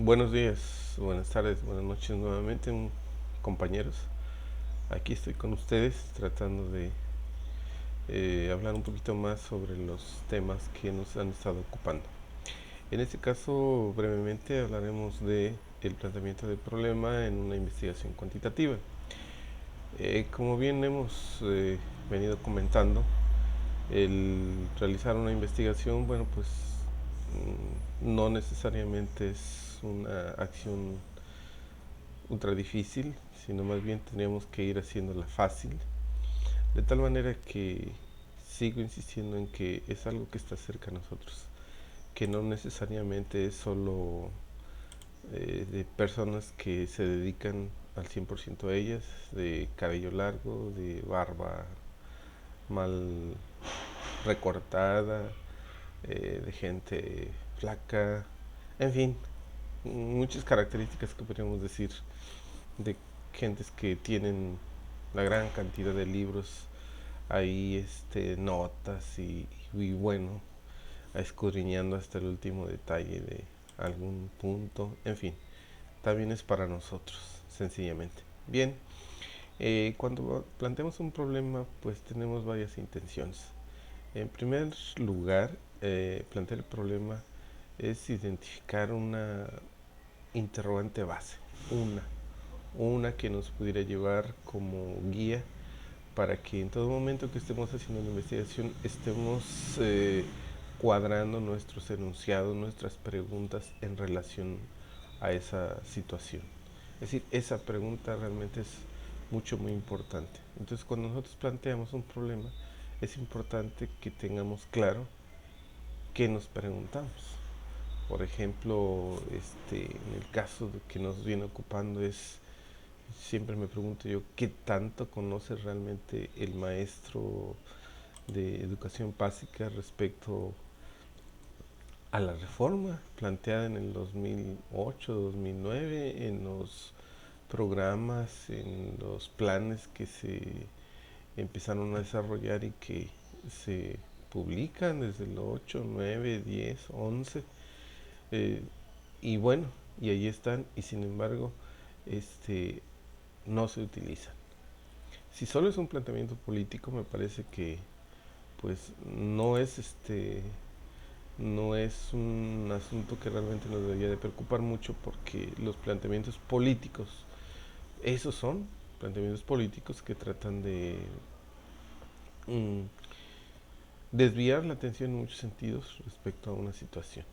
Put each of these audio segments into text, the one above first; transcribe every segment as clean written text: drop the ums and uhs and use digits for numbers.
Buenos días, buenas tardes, buenas noches nuevamente, compañeros. Aquí estoy con ustedes tratando de hablar un poquito más sobre los temas que nos han estado ocupando. En este caso, brevemente hablaremos de el planteamiento del problema en una investigación cuantitativa. Como bien hemos venido comentando, el realizar una investigación, bueno, pues no necesariamente es una acción ultra difícil, sino más bien tendríamos que ir haciéndola fácil, de tal manera que sigo insistiendo en que es algo que está cerca a nosotros, que no necesariamente es solo de personas que se dedican al 100% a ellas, de cabello largo, de barba mal recortada, de gente flaca, en fin, muchas características que podríamos decir de gentes que tienen la gran cantidad de libros ahí, notas y bueno, escudriñando hasta el último detalle de algún punto, en fin, también es para nosotros, sencillamente. Bien, cuando planteamos un problema, pues tenemos varias intenciones. En primer lugar, plantear el problema es identificar una interrogante base, una que nos pudiera llevar como guía para que en todo momento que estemos haciendo una investigación estemos cuadrando nuestros enunciados, nuestras preguntas en relación a esa situación. Es decir, esa pregunta realmente es muy importante. Entonces, cuando nosotros planteamos un problema, es importante que tengamos claro qué nos preguntamos. Por ejemplo, en el caso de que nos viene ocupando es, siempre me pregunto yo, ¿qué tanto conoce realmente el maestro de educación básica respecto a la reforma planteada en el 2008, 2009, en los programas, en los planes que se empezaron a desarrollar y que se publican desde el 8, 9, 10, 11? Eh, y bueno, y ahí están, y sin embargo, este, no se utilizan. Si solo es un planteamiento político, me parece que pues no es un asunto que realmente nos debería de preocupar mucho, porque los planteamientos políticos, esos son planteamientos políticos que tratan de mm, desviar la atención en muchos sentidos respecto a una situación,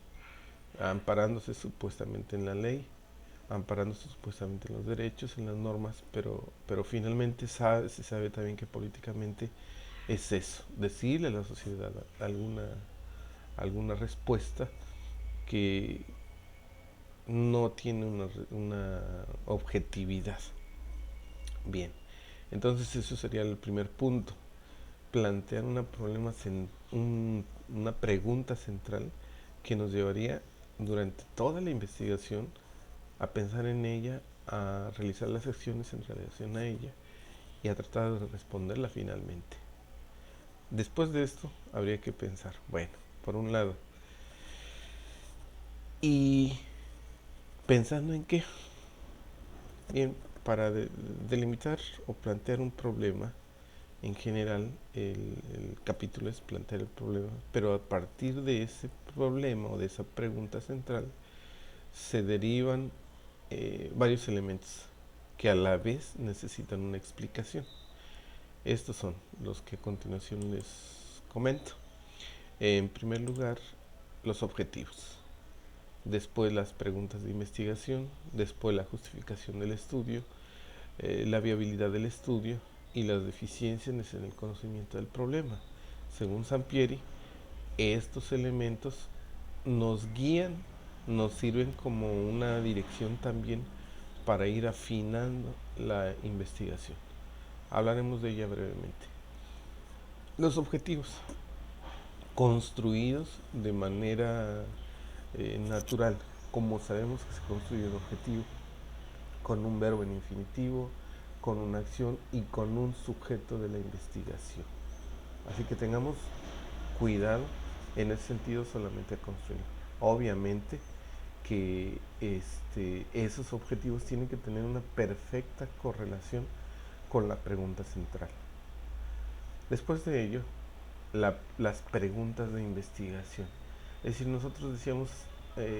amparándose supuestamente en la ley, amparándose supuestamente en los derechos, en las normas, pero finalmente se sabe también que políticamente es eso, decirle a la sociedad alguna respuesta que no tiene una objetividad. Bien, entonces eso sería el primer punto, plantear una pregunta central que nos llevaría durante toda la investigación a pensar en ella, a realizar las acciones en relación a ella y a tratar de responderla finalmente. Después de esto, habría que pensar, bueno, por un lado, ¿y pensando en qué? Bien, para delimitar o plantear un problema, en general el capítulo es plantear el problema, pero a partir de ese problema o de esa pregunta central se derivan varios elementos que a la vez necesitan una explicación. Estos son los que a continuación les comento. En primer lugar, los objetivos, después las preguntas de investigación, después la justificación del estudio, la viabilidad del estudio y las deficiencias en el conocimiento del problema. Según Sampieri, estos elementos nos guían, nos sirven como una dirección también para ir afinando la investigación. Hablaremos de ella brevemente. Los objetivos, construidos de manera natural, como sabemos que se construye un objetivo, con un verbo en infinitivo, con una acción y con un sujeto de la investigación. Así que tengamos cuidado en ese sentido solamente a construir. Obviamente que esos objetivos tienen que tener una perfecta correlación con la pregunta central. Después de ello, las preguntas de investigación. Es decir, nosotros decíamos,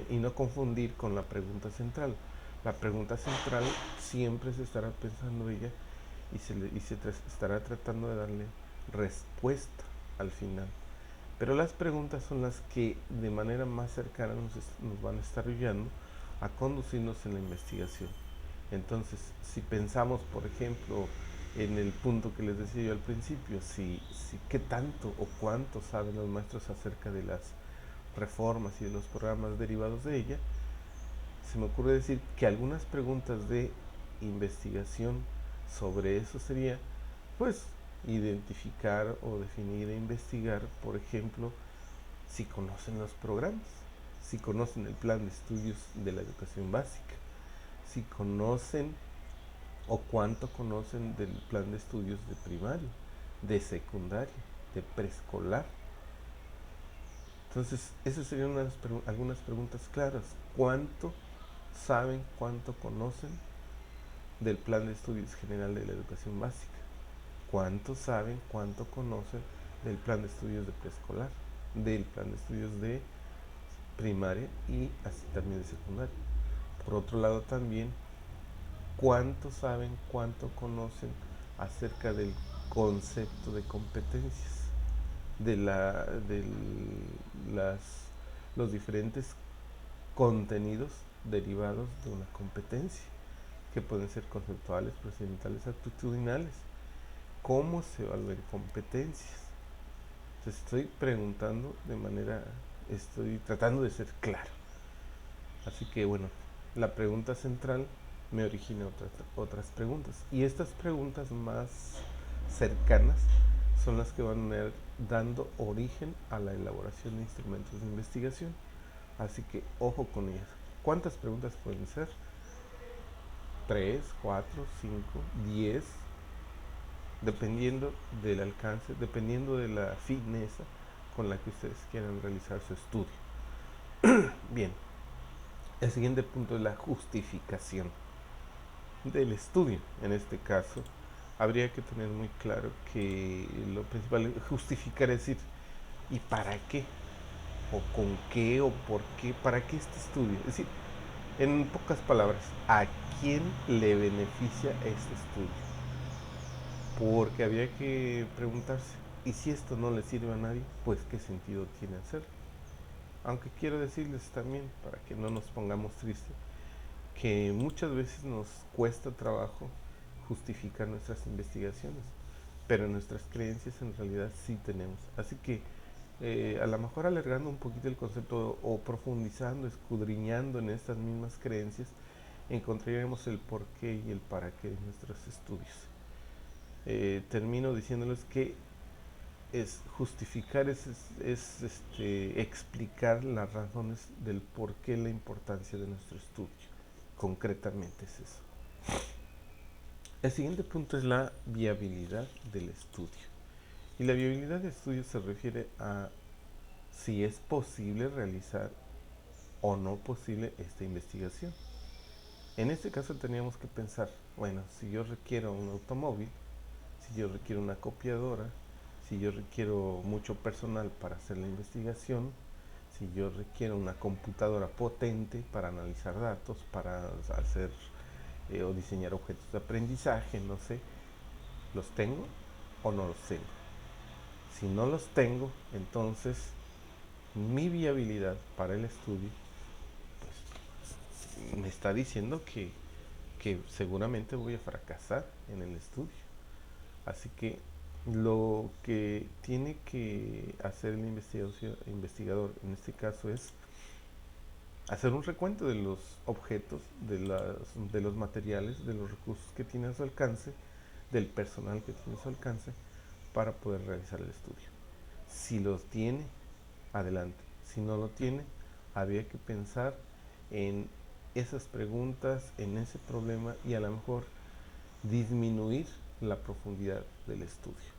y no confundir con la pregunta central. La pregunta central siempre se estará pensando ella y se estará tratando de darle respuesta al final. Pero las preguntas son las que de manera más cercana nos van a estar ayudando a conducirnos en la investigación. Entonces, si pensamos, por ejemplo, en el punto que les decía yo al principio, si qué tanto o cuánto saben los maestros acerca de las reformas y de los programas derivados de ella, se me ocurre decir que algunas preguntas de investigación sobre eso sería, pues, identificar o definir e investigar, por ejemplo, si conocen los programas, si conocen el plan de estudios de la educación básica, si conocen o cuánto conocen del plan de estudios de primaria, de secundaria, de preescolar. Entonces, esas serían algunas preguntas claras. ¿Cuánto saben, cuánto conocen del plan de estudios general de la educación básica? ¿Cuánto saben, cuánto conocen del plan de estudios de preescolar, del plan de estudios de primaria y así también de secundaria? Por otro lado también, ¿cuánto saben, cuánto conocen acerca del concepto de competencias, de, las, los diferentes contenidos derivados de una competencia, que pueden ser conceptuales, procedimentales, actitudinales? ¿Cómo se evalúan competencias? Entonces estoy preguntando estoy tratando de ser claro. Así que bueno, la pregunta central me origina otras preguntas. Y estas preguntas más cercanas son las que van a ir dando origen a la elaboración de instrumentos de investigación. Así que ojo con ellas. ¿Cuántas preguntas pueden ser? 3, 4, 5, 10, dependiendo del alcance, dependiendo de la fineza con la que ustedes quieran realizar su estudio. Bien, el siguiente punto es la justificación del estudio. En este caso, habría que tener muy claro que lo principal es justificar, es decir, ¿y para qué? ¿O con qué? ¿O por qué? ¿Para qué este estudio? Es decir, en pocas palabras, ¿a quién le beneficia este estudio? Porque habría que preguntarse, ¿y si esto no le sirve a nadie? Pues ¿qué sentido tiene hacerlo? Aunque quiero decirles también, para que no nos pongamos tristes, que muchas veces nos cuesta trabajo justificar nuestras investigaciones, pero nuestras creencias en realidad sí tenemos. Así que a lo mejor alargando un poquito el concepto o profundizando, escudriñando en estas mismas creencias, encontraremos el porqué y el para qué de nuestros estudios. Termino diciéndoles que es justificar, explicar las razones del por qué la importancia de nuestro estudio. Concretamente es eso. El siguiente punto es la viabilidad del estudio. Y la viabilidad del estudio se refiere a si es posible realizar o no posible esta investigación. En este caso teníamos que pensar, bueno, si yo requiero un automóvil, si yo requiero una copiadora, si yo requiero mucho personal para hacer la investigación, si yo requiero una computadora potente para analizar datos, para hacer o diseñar objetos de aprendizaje, no sé, ¿los tengo o no los tengo? Si no los tengo, entonces mi viabilidad para el estudio pues, me está diciendo que seguramente voy a fracasar en el estudio. Así que lo que tiene que hacer el investigador en este caso es hacer un recuento de los objetos, de los materiales, de los recursos que tiene a su alcance, del personal que tiene a su alcance para poder realizar el estudio. Si los tiene, adelante. Si no lo tiene, habría que pensar en esas preguntas, en ese problema y a lo mejor disminuir la profundidad del estudio.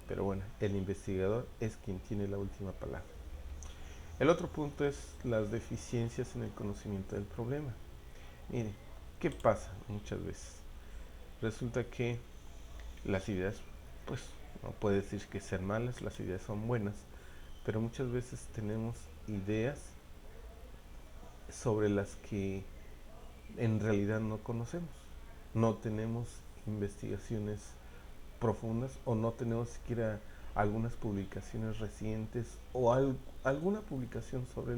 Pero bueno, el investigador es quien tiene la última palabra. El otro punto es las deficiencias en el conocimiento del problema. Mire, ¿qué pasa muchas veces? Resulta que las ideas, pues no puede decir que sean malas, las ideas son buenas, pero muchas veces tenemos ideas sobre las que en realidad no conocemos. No tenemos investigaciones profundas o no tenemos siquiera algunas publicaciones recientes o alguna publicación sobre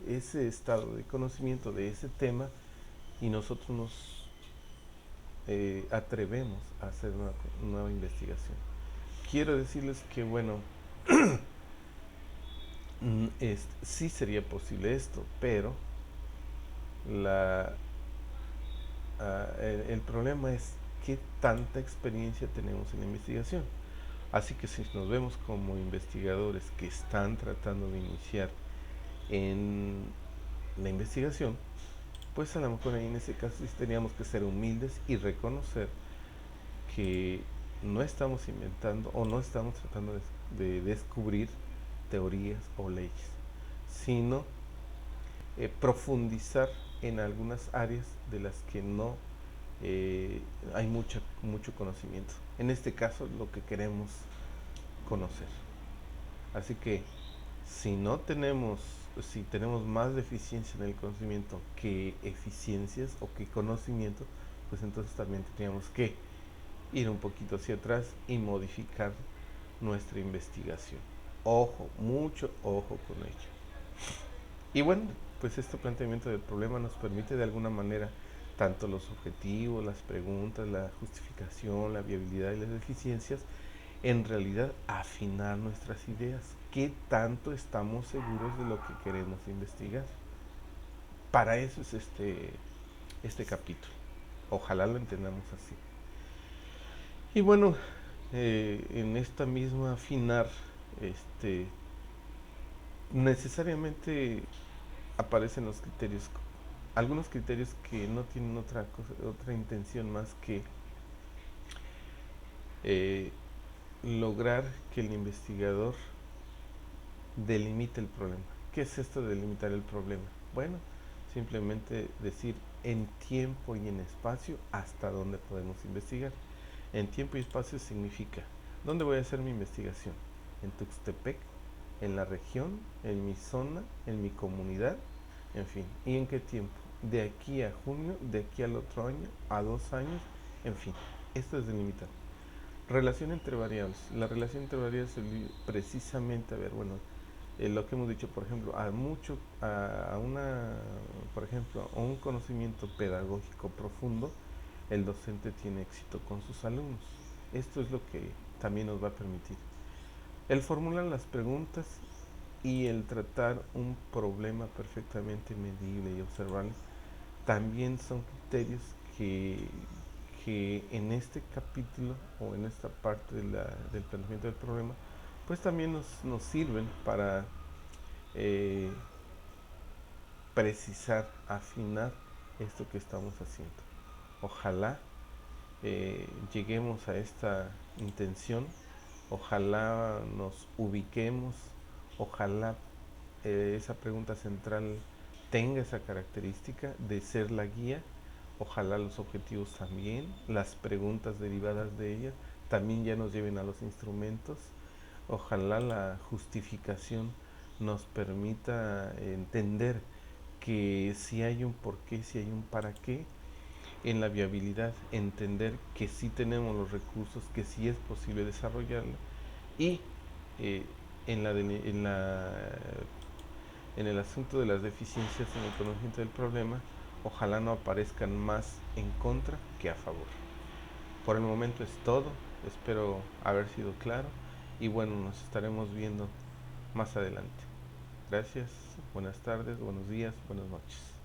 ese estado de conocimiento de ese tema, y nosotros nos atrevemos a hacer una nueva investigación. Quiero decirles que, bueno, sí sería posible esto, pero la, el problema es qué tanta experiencia tenemos en la investigación. Así que si nos vemos como investigadores que están tratando de iniciar en la investigación, pues a lo mejor en ese caso sí teníamos que ser humildes y reconocer que no estamos inventando o no estamos tratando de descubrir teorías o leyes, sino profundizar en algunas áreas de las que no hay mucho conocimiento. En este caso, lo que queremos conocer. Así que si no tenemos, si tenemos más deficiencia en el conocimiento que eficiencias o que conocimiento, pues entonces también tendríamos que ir un poquito hacia atrás y modificar nuestra investigación. Ojo, mucho ojo con ello. Y bueno, pues este planteamiento del problema nos permite de alguna manera tanto los objetivos, las preguntas, la justificación, la viabilidad y las deficiencias, en realidad afinar nuestras ideas. ¿Qué tanto estamos seguros de lo que queremos investigar? Para eso es este capítulo. Ojalá lo entendamos así. Y bueno, en esta misma afinar, este, necesariamente aparecen los criterios, algunos criterios que no tienen otra intención más que eh, lograr que el investigador delimite el problema. ¿Qué es esto de delimitar el problema? Bueno, simplemente decir en tiempo y en espacio hasta dónde podemos investigar. En tiempo y espacio significa, ¿dónde voy a hacer mi investigación? En Tuxtepec, en la región, en mi zona, en mi comunidad, en fin. ¿Y en qué tiempo? De aquí a junio, de aquí al otro año, a 2 años, en fin. Esto es delimitar. Relación entre variables. La relación entre variables es precisamente, a ver, bueno, lo que hemos dicho, por ejemplo, por ejemplo, a un conocimiento pedagógico profundo, el docente tiene éxito con sus alumnos. Esto es lo que también nos va a permitir el formular las preguntas y el tratar un problema perfectamente medible y observable. También son criterios que en este capítulo o en esta parte del planteamiento del problema, pues también nos sirven para eh, precisar, afinar esto que estamos haciendo. Ojalá lleguemos a esta intención, ojalá nos ubiquemos, ojalá esa pregunta central tenga esa característica de ser la guía, ojalá los objetivos también, las preguntas derivadas de ellas también ya nos lleven a los instrumentos, ojalá la justificación nos permita entender que si hay un porqué, si hay un para qué, en la viabilidad, entender que sí tenemos los recursos, que sí es posible desarrollarla, y eh, en, la, en, la, en el asunto de las deficiencias en el conocimiento del problema, ojalá no aparezcan más en contra que a favor. Por el momento es todo, espero haber sido claro y bueno, nos estaremos viendo más adelante. Gracias, buenas tardes, buenos días, buenas noches.